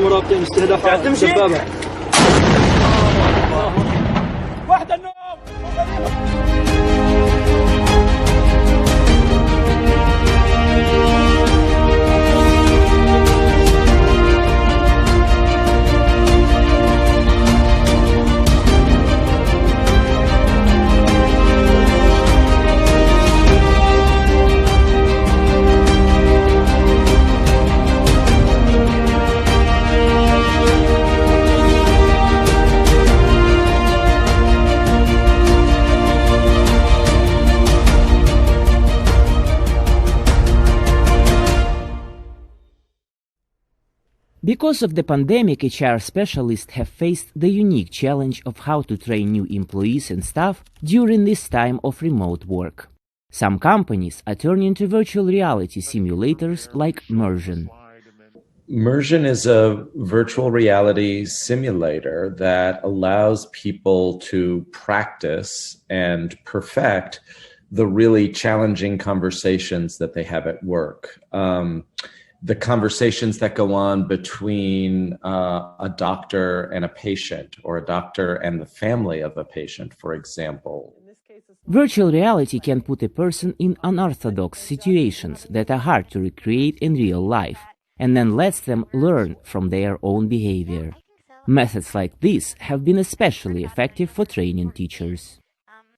المرابطين استهداف دبابة. واحد النوم. Because of the pandemic, HR specialists have faced the unique challenge of how to train new employees and staff during this time of remote work. Some companies are turning to virtual reality simulators like Immersion. Immersion is a virtual reality simulator that allows people to practice and perfect the really challenging conversations that they have at work. The conversations that go on between a doctor and a patient, or a doctor and the family of a patient, for example. Virtual reality can put a person in unorthodox situations that are hard to recreate in real life, and then lets them learn from their own behavior. Methods like this have been especially effective for training teachers.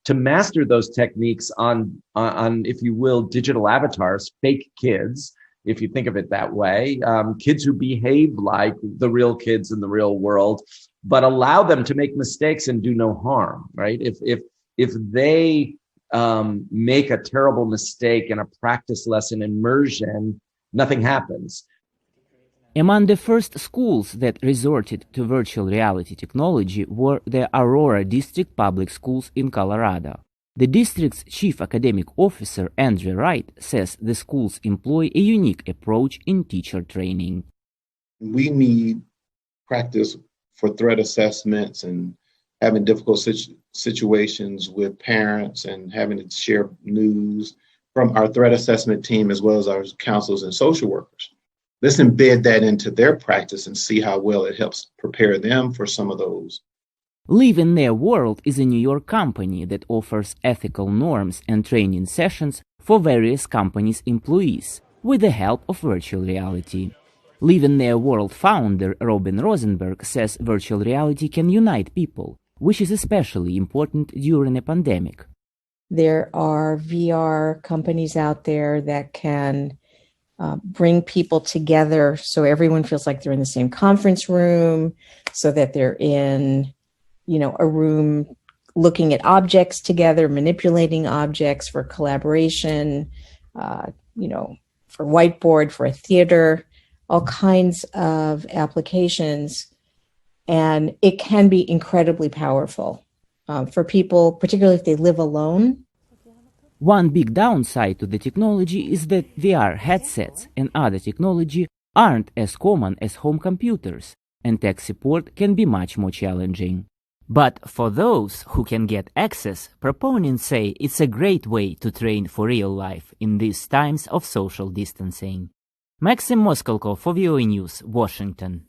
To master those techniques on, if you will, digital avatars, fake kids, if you think of it that way, kids who behave like the real kids in the real world, but allow them to make mistakes and do no harm, right? If they make a terrible mistake in a practice lesson immersion, nothing happens. Among the first schools that resorted to virtual reality technology were the Aurora District Public Schools in Colorado. The district's chief academic officer, Andrew Wright, says the schools employ a unique approach in teacher training. We need practice for threat assessments and having difficult situations with parents and having to share news from our threat assessment team as well as our counselors and social workers. Let's embed that into their practice and see how well it helps prepare them for some of those. Live in Their World is a New York company that offers ethical norms and training sessions for various companies' employees with the help of virtual reality. Live in Their World founder Robin Rosenberg says virtual reality can unite people, which is especially important during a pandemic. There are VR companies out there that can bring people together so everyone feels like they're in the same conference room, so that they're in a room looking at objects together, manipulating objects for collaboration, for whiteboard, for a theater, all kinds of applications. And it can be incredibly powerful for people, particularly if they live alone. One big downside to the technology is that VR headsets and other technology aren't as common as home computers, and tech support can be much more challenging. But for those who can get access, proponents say it's a great way to train for real life in these times of social distancing. Maxim Moskalkov for VOA News, Washington.